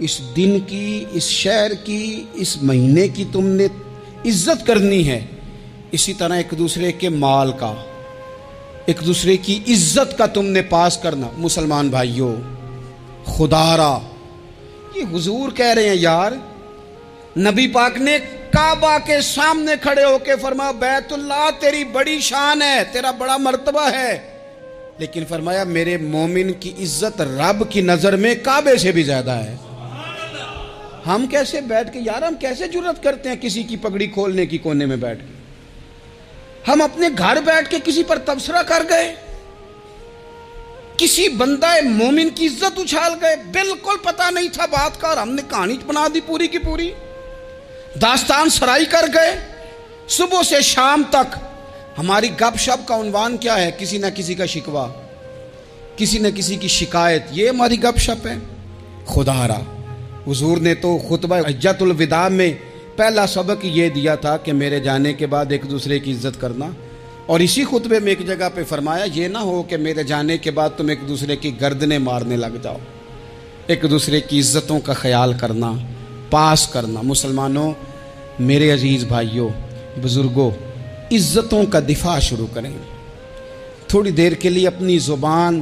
اس دن کی، اس شہر کی، اس مہینے کی تم نے عزت کرنی ہے، اسی طرح ایک دوسرے کے مال کا، ایک دوسرے کی عزت کا تم نے پاس کرنا۔ مسلمان بھائیوں، خدا را یہ حضور کہہ رہے ہیں یار، نبی پاک نے کعبہ کے سامنے کھڑے ہو کے فرمایا بیت اللہ تیری بڑی شان ہے، تیرا بڑا مرتبہ ہے، لیکن فرمایا میرے مومن کی عزت رب کی نظر میں کعبے سے بھی زیادہ ہے۔ ہم کیسے بیٹھ کے یار، ہم کیسے جرأت کرتے ہیں کسی کی پگڑی کھولنے کی کونے میں بیٹھ کے؟ ہم اپنے گھر بیٹھ کے کسی پر تبصرہ کر گئے، کسی بندہ مومن کی عزت اچھال گئے، بالکل پتہ نہیں تھا بات کا اور ہم نے کہانی بنا دی پوری کی پوری، داستان سرائی کر گئے۔ صبح سے شام تک ہماری گپ شپ کا عنوان کیا ہے؟ کسی نہ کسی کا شکوہ، کسی نہ کسی کی شکایت، یہ ہماری گپ شپ ہے۔ خدا را حضور نے تو خطبہ حجۃ الوداع میں پہلا سبق یہ دیا تھا کہ میرے جانے کے بعد ایک دوسرے کی عزت کرنا، اور اسی خطبے میں ایک جگہ پہ فرمایا یہ نہ ہو کہ میرے جانے کے بعد تم ایک دوسرے کی گردنیں مارنے لگ جاؤ، ایک دوسرے کی عزتوں کا خیال کرنا، پاس کرنا۔ مسلمانوں، میرے عزیز بھائیوں، بزرگوں، عزتوں کا دفاع شروع کریں۔ تھوڑی دیر کے لیے اپنی زبان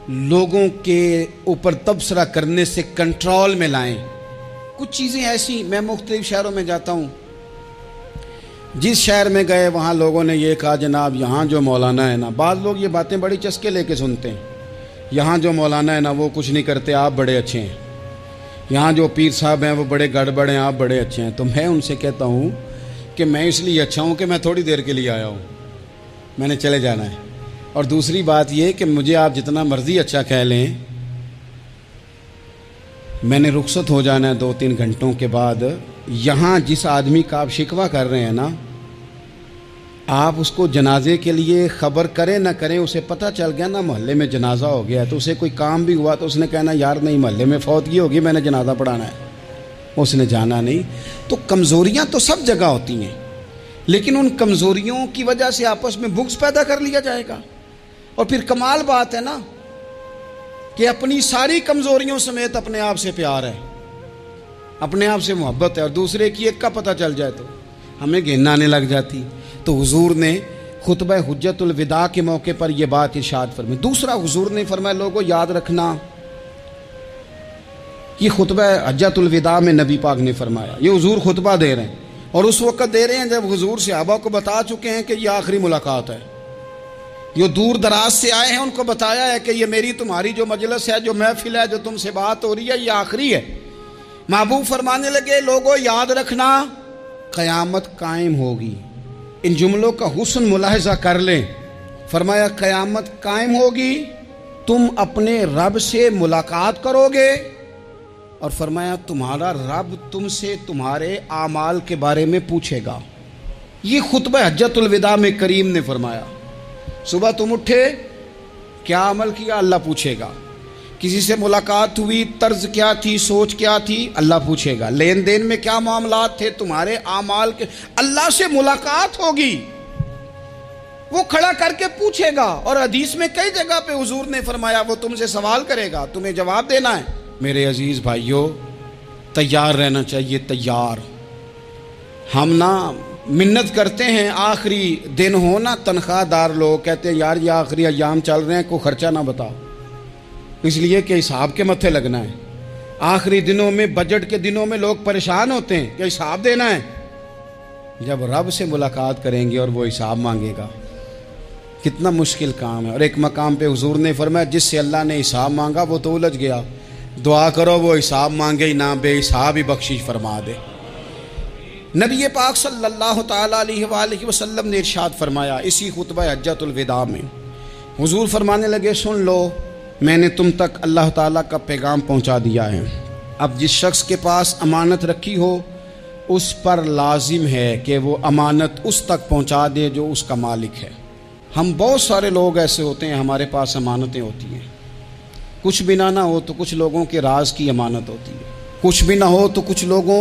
لوگوں کے اوپر تبصرہ کرنے سے کنٹرول میں لائیں۔ کچھ چیزیں ایسی، میں مختلف شہروں میں جاتا ہوں، جس شہر میں گئے وہاں لوگوں نے یہ کہا جناب یہاں جو مولانا ہے نا، بعض لوگ یہ باتیں بڑی چسکے لے کے سنتے ہیں، یہاں جو مولانا ہے نا وہ کچھ نہیں کرتے، آپ بڑے اچھے ہیں، یہاں جو پیر صاحب ہیں وہ بڑے گڑبڑ ہیں، آپ بڑے اچھے ہیں۔ تو میں ان سے کہتا ہوں کہ میں اس لیے اچھا ہوں کہ میں تھوڑی دیر کے لیے آیا ہوں، میں نے چلے جانا ہے۔ اور دوسری بات یہ کہ مجھے آپ جتنا مرضی اچھا کہہ لیں، میں نے رخصت ہو جانا ہے 2-3 گھنٹوں کے بعد۔ یہاں جس آدمی کا آپ شکوہ کر رہے ہیں نا، آپ اس کو جنازے کے لیے خبر کریں نہ کریں، اسے پتہ چل گیا نا محلے میں جنازہ ہو گیا، تو اسے کوئی کام بھی ہوا تو اس نے کہنا یار نہیں محلے میں فوتگی ہوگی، میں نے جنازہ پڑھانا ہے، اس نے جانا نہیں۔ تو کمزوریاں تو سب جگہ ہوتی ہیں، لیکن ان کمزوریوں کی وجہ سے آپس میں بغض پیدا کر لیا جائے گا، اور پھر کمال بات ہے نا کہ اپنی ساری کمزوریوں سمیت اپنے آپ سے پیار ہے، اپنے آپ سے محبت ہے، اور دوسرے کی ایک کا پتہ چل جائے تو ہمیں گھن آنے لگ جاتی۔ تو حضور نے خطبہ حجۃ الوداع کے موقع پر یہ بات ارشاد فرمائی۔ دوسرا حضور نے فرمایا لوگوں یاد رکھنا، یہ خطبہ حجۃ الوداع میں نبی پاک نے فرمایا، یہ حضور خطبہ دے رہے ہیں، اور اس وقت دے رہے ہیں جب حضور صحابہ کو بتا چکے ہیں کہ یہ آخری ملاقات ہے، جو دور دراز سے آئے ہیں ان کو بتایا ہے کہ یہ میری تمہاری جو مجلس ہے، جو محفل ہے، جو تم سے بات ہو رہی ہے، یہ آخری ہے۔ محبوب فرمانے لگے لوگوں یاد رکھنا قیامت قائم ہوگی۔ ان جملوں کا حسن ملاحظہ کر لیں۔ فرمایا قیامت قائم ہوگی، تم اپنے رب سے ملاقات کرو گے، اور فرمایا تمہارا رب تم سے تمہارے اعمال کے بارے میں پوچھے گا۔ یہ خطبہ حجۃ الوداع میں کریم نے فرمایا۔ صبح تم اٹھے، کیا عمل کیا؟ اللہ پوچھے گا۔ کسی سے ملاقات ہوئی، طرز کیا تھی، سوچ کیا تھی؟ اللہ پوچھے گا۔ لین دین میں کیا معاملات تھے، تمہارے اعمال کے، اللہ سے ملاقات ہوگی، وہ کھڑا کر کے پوچھے گا۔ اور حدیث میں کئی جگہ پہ حضور نے فرمایا وہ تم سے سوال کرے گا، تمہیں جواب دینا ہے۔ میرے عزیز بھائیوں، تیار رہنا چاہیے، تیار۔ ہم نا منت کرتے ہیں آخری دن ہو نا، تنخواہ دار لوگ کہتے ہیں یار یہ آخری ایام چل رہے ہیں، کوئی خرچہ نہ بتاؤ، اس لیے کہ حساب کے متھے لگنا ہے۔ آخری دنوں میں، بجٹ کے دنوں میں لوگ پریشان ہوتے ہیں کہ حساب دینا ہے۔ جب رب سے ملاقات کریں گے اور وہ حساب مانگے گا، کتنا مشکل کام ہے۔ اور ایک مقام پہ حضور نے فرمایا جس سے اللہ نے حساب مانگا وہ تو الجھ گیا، دعا کرو وہ حساب مانگے ہی نہ، بے حساب ہی بخشش فرما دے۔ نبی پاک صلی اللہ تعالیٰ علیہ وآلہ وسلم نے ارشاد فرمایا اسی خطبہ حجۃ الوداع میں، حضور فرمانے لگے سن لو، میں نے تم تک اللہ تعالیٰ کا پیغام پہنچا دیا ہے۔ اب جس شخص کے پاس امانت رکھی ہو اس پر لازم ہے کہ وہ امانت اس تک پہنچا دے جو اس کا مالک ہے۔ ہم بہت سارے لوگ ایسے ہوتے ہیں، ہمارے پاس امانتیں ہوتی ہیں، کچھ بھی نہ ہو تو کچھ لوگوں کے راز کی امانت ہوتی ہے، کچھ بھی نہ ہو تو کچھ لوگوں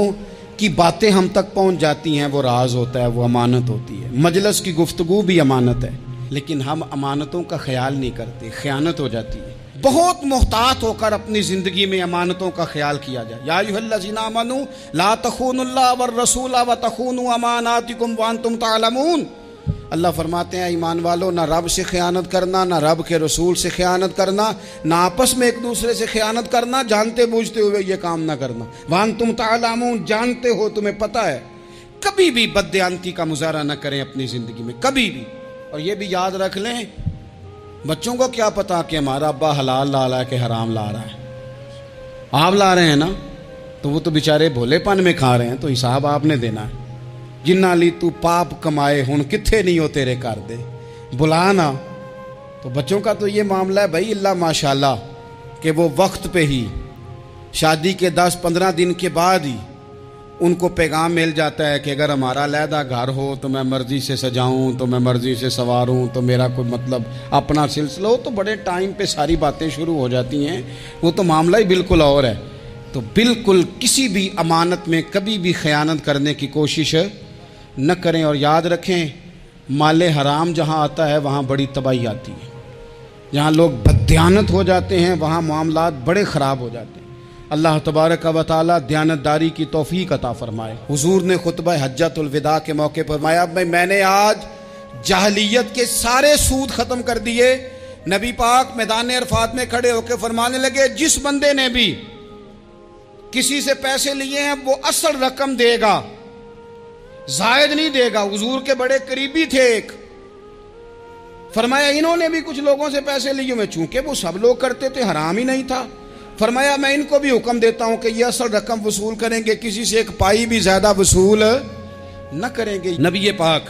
کی باتیں ہم تک پہنچ جاتی ہیں، وہ راز ہوتا ہے، وہ امانت ہوتی ہے۔ مجلس کی گفتگو بھی امانت ہے، لیکن ہم امانتوں کا خیال نہیں کرتے، خیانت ہو جاتی ہے۔ بہت محتاط ہو کر اپنی زندگی میں امانتوں کا خیال کیا جائے. یا ایھا الذین آمنوا لا تخونوا اللہ والرسول وتخونوا اماناتکم وانتم تعلمون. اللہ فرماتے ہیں ایمان والو، نہ رب سے خیانت کرنا، نہ رب کے رسول سے خیانت کرنا، نہ آپس میں ایک دوسرے سے خیانت کرنا، جانتے بوجھتے ہوئے یہ کام نہ کرنا. وانتم تعلمون، جانتے ہو، تمہیں پتہ ہے. کبھی بھی بددیانتی کا مظاہرہ نہ کریں اپنی زندگی میں، کبھی بھی. اور یہ بھی یاد رکھ لیں، بچوں کو کیا پتا کہ ہمارا ابا حلال لا رہا ہے کہ حرام لا رہا ہے. آپ لا رہے ہیں نا، تو وہ تو بیچارے بھولے پن میں کھا رہے ہیں، تو حساب آپ نے دینا ہے. جنہ لی تو پاپ کمائے ہن کتھے نہیں ہو تیرے کر دے بلا نا. تو بچوں کا تو یہ معاملہ ہے بھائی، اللہ ماشاءاللہ کہ وہ وقت پہ ہی شادی کے 10-15 دن کے بعد ہی ان کو پیغام مل جاتا ہے کہ اگر ہمارا علیحدہ گھر ہو تو میں مرضی سے سجاؤں، تو میں مرضی سے سنواروں، تو میرا کوئی مطلب اپنا سلسلہ ہو. تو بڑے ٹائم پہ ساری باتیں شروع ہو جاتی ہیں، وہ تو معاملہ ہی بالکل اور ہے. تو بالکل کسی بھی امانت میں کبھی بھی خیانت کرنے کی کوشش نہ کریں. اور یاد رکھیں، مال حرام جہاں آتا ہے وہاں بڑی تباہی آتی ہے. جہاں لوگ بددیانت ہو جاتے ہیں وہاں معاملات بڑے خراب ہو جاتے ہیں. اللہ تبارک و تعالی دیانتداری کی توفیق عطا فرمائے. حضور نے خطبہ حجۃ الوداع کے موقع پر فرمایا، میں نے آج جاہلیت کے سارے سود ختم کر دیے. نبی پاک میدان عرفات میں کھڑے ہو کے فرمانے لگے، جس بندے نے بھی کسی سے پیسے لیے ہیں وہ اصل رقم دے گا، زائد نہیں دے گا. حضور کے بڑے قریبی تھے ایک، فرمایا انہوں نے بھی کچھ لوگوں سے پیسے لیے ہوئے، چونکہ وہ سب لوگ کرتے تھے، حرام ہی نہیں تھا. فرمایا میں ان کو بھی حکم دیتا ہوں کہ یہ اصل رقم وصول کریں گے، کسی سے ایک پائی بھی زیادہ وصول نہ کریں گے. نبی پاک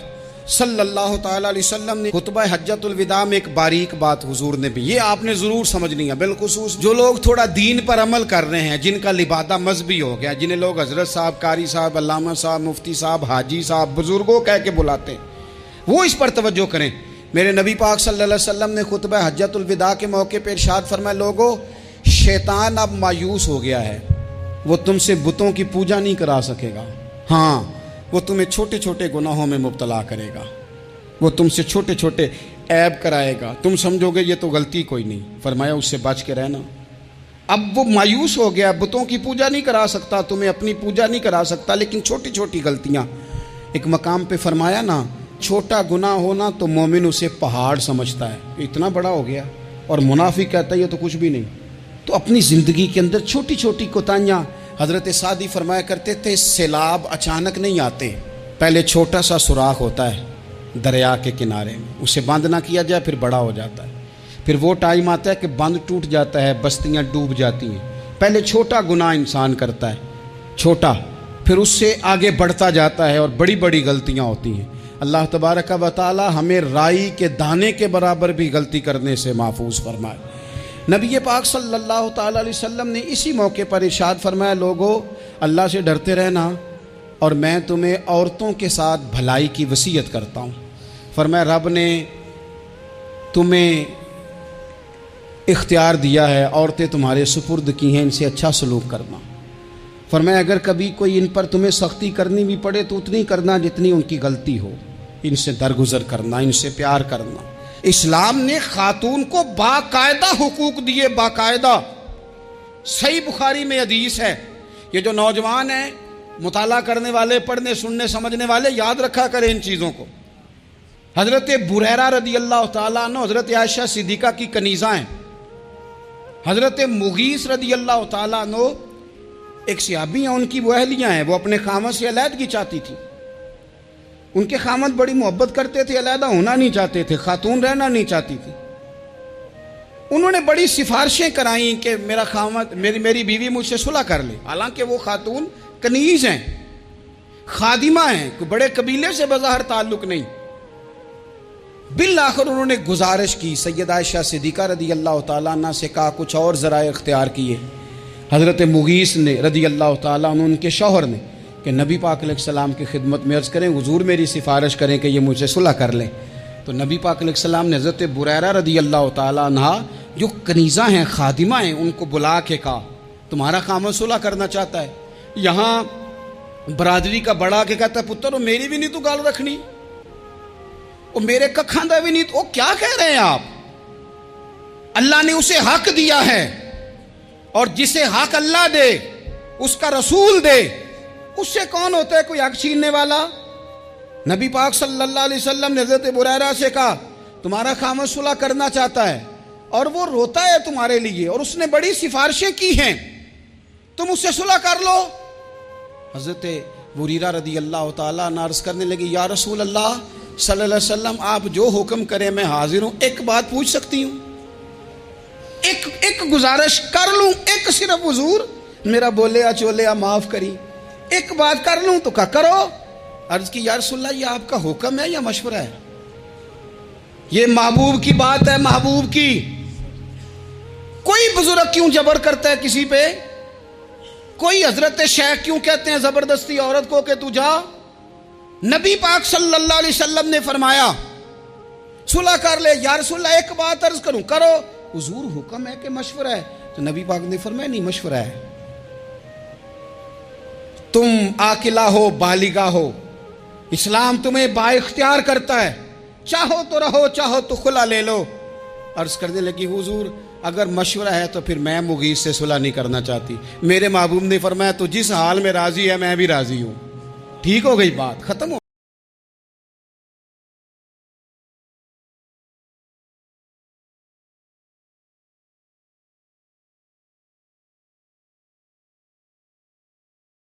صلی اللہ تعالی علیہ وسلم نے خطبہ حجۃ الوداع میں ایک باریک بات حضور نے بھی، یہ آپ نے ضرور سمجھنی ہے، بالخصوص جو لوگ تھوڑا دین پر عمل کر رہے ہیں، جن کا لبادہ مذہبی ہو گیا، جنہیں لوگ حضرت صاحب، قاری صاحب، علامہ صاحب، مفتی صاحب، حاجی صاحب، بزرگوں کہہ کے بلاتے ہیں، وہ اس پر توجہ کریں. میرے نبی پاک صلی اللہ علیہ وسلم نے خطبہ حجۃ الوداع کے موقع پہ ارشاد فرمایا، لوگوں شیطان اب مایوس ہو گیا ہے، وہ تم سے بتوں کی پوجا نہیں کرا سکے گا. ہاں، وہ تمہیں چھوٹے چھوٹے گناہوں میں مبتلا کرے گا، وہ تم سے چھوٹے چھوٹے عیب کرائے گا، تم سمجھو گے یہ تو غلطی کوئی نہیں. فرمایا اس سے بچ کے رہنا. اب وہ مایوس ہو گیا، بتوں کی پوجا نہیں کرا سکتا، تمہیں اپنی پوجا نہیں کرا سکتا، لیکن چھوٹی چھوٹی غلطیاں. ایک مقام پہ فرمایا نا، چھوٹا گناہ ہونا تو مومن اسے پہاڑ سمجھتا ہے، اتنا بڑا ہو گیا، اور منافق کہتا ہے یہ تو کچھ بھی نہیں. تو اپنی زندگی کے اندر چھوٹی چھوٹی کوتاہیاں، حضرت سعدی فرمایا کرتے تھے، سیلاب اچانک نہیں آتے، پہلے چھوٹا سا سوراخ ہوتا ہے دریا کے کنارے میں، اسے بند نہ کیا جائے پھر بڑا ہو جاتا ہے. پھر وہ ٹائم آتا ہے کہ بند ٹوٹ جاتا ہے، بستیاں ڈوب جاتی ہیں. پہلے چھوٹا گناہ انسان کرتا ہے، چھوٹا، پھر اس سے آگے بڑھتا جاتا ہے اور بڑی بڑی غلطیاں ہوتی ہیں. اللہ تبارک و تعالی ہمیں رائی کے دانے کے برابر بھی غلطی کرنے سے محفوظ فرمائے. نبی پاک صلی اللہ تعالی علیہ وسلم نے اسی موقع پر ارشاد فرمایا، لوگوں اللہ سے ڈرتے رہنا، اور میں تمہیں عورتوں کے ساتھ بھلائی کی وصیت کرتا ہوں. فرمایا رب نے تمہیں اختیار دیا ہے، عورتیں تمہارے سپرد کی ہیں، ان سے اچھا سلوک کرنا. فرمایا اگر کبھی کوئی ان پر تمہیں سختی کرنی بھی پڑے تو اتنی کرنا جتنی ان کی غلطی ہو، ان سے درگزر کرنا، ان سے پیار کرنا. اسلام نے خاتون کو باقاعدہ حقوق دیے، باقاعدہ. صحیح بخاری میں حدیث ہے. یہ جو نوجوان ہیں، مطالعہ کرنے والے، پڑھنے سننے سمجھنے والے، یاد رکھا کریں ان چیزوں کو. حضرت بریرہ رضی اللہ تعالیٰ عنہ حضرت عائشہ صدیقہ کی کنیزہ ہیں. حضرت مغیث رضی اللہ تعالیٰ عنہ ایک صحابی ہیں، ان کی وہ اہلیہ ہیں، وہ اپنے خامد سے علیحدگی چاہتی تھی. ان کے خامد بڑی محبت کرتے تھے، علیحدہ ہونا نہیں چاہتے تھے، خاتون رہنا نہیں چاہتی تھی. انہوں نے بڑی سفارشیں کرائیں کہ میرا خامد، میری بیوی مجھ سے صلح کر لے. حالانکہ وہ خاتون کنیز ہیں، خادمہ ہیں، کوئی بڑے قبیلے سے بظاہر تعلق نہیں. بالآخر انہوں نے گزارش کی، سیدہ عائشہ صدیقہ رضی اللہ تعالیٰ عنہ سے کہا، کچھ اور ذرائع اختیار کیے. حضرت مغیث نے رضی اللہ تعالیٰ عنہ، ان کے شوہر نے، کہ نبی پاک علیہ السلام کی خدمت میں عرض کریں، حضور میری سفارش کریں کہ یہ مجھ سے صلح کر لیں. تو نبی پاک علیہ السلام نے حضرت بریرہ رضی اللہ تعالیٰ عنہ جو کنیزہ ہیں، خادمہ ہیں، ان کو بلا کے کہا تمہارا خامد صلح کرنا چاہتا ہے. یہاں برادری کا بڑا کے کہتا ہے، پتر میری بھی نہیں تو گال رکھنی، اور میرے ککھاں دا بھی نہیں تو، کیا کہہ رہے ہیں آپ؟ اللہ نے اسے حق دیا ہے، اور جسے حق اللہ دے اس کا رسول دے، اس سے کون ہوتا ہے کوئی حق چھیننے والا؟ نبی پاک صلی اللہ علیہ وسلم نے حضرت بریرہ سے کہا تمہارا خامد صلح کرنا چاہتا ہے اور وہ روتا ہے تمہارے لیے، اور اس نے بڑی سفارشیں کی ہیں، تم اس سے صلح کر لو۔ حضرت بریرہ رضی اللہ تعالیٰ عنہ عرض کرنے لگی یا رسول اللہ صلی اللہ علیہ وسلم آپ جو حکم کریں میں حاضر ہوں، ایک بات پوچھ سکتی ہوں؟ ایک گزارش کر لوں؟ ایک صرف حضور میرا بولیا چولیا معاف کری، ایک بات کر لوں؟ تو کہا کرو۔ عرض کی یا رسول اللہ یہ آپ کا حکم ہے یا مشورہ ہے؟ یہ محبوب کی بات ہے، محبوب کی۔ کوئی بزرگ کیوں جبر کرتا ہے کسی پہ؟ کوئی حضرت شیخ کیوں کہتے ہیں زبردستی عورت کو کہ تو جا؟ نبی پاک صلی اللہ علیہ وسلم نے فرمایا صلح کر لے۔ یا رسول اللہ ایک بات عرض کروں؟ کرو۔ حضور حکم ہے کہ مشورہ ہے؟ تو نبی پاک نے فرمایا نہیں، مشورہ ہے۔ تم عاقلہ ہو، بالغہ ہو، اسلام تمہیں با اختیار کرتا ہے، چاہو تو رہو، چاہو تو خلا لے لو۔ عرض کرنے لگی حضور اگر مشورہ ہے تو پھر میں مغیث سے صلح نہیں کرنا چاہتی۔ میرے محبوب نے فرمایا تو جس حال میں راضی ہے میں بھی راضی ہوں۔ ٹھیک ہو گئی بات، ختم ہو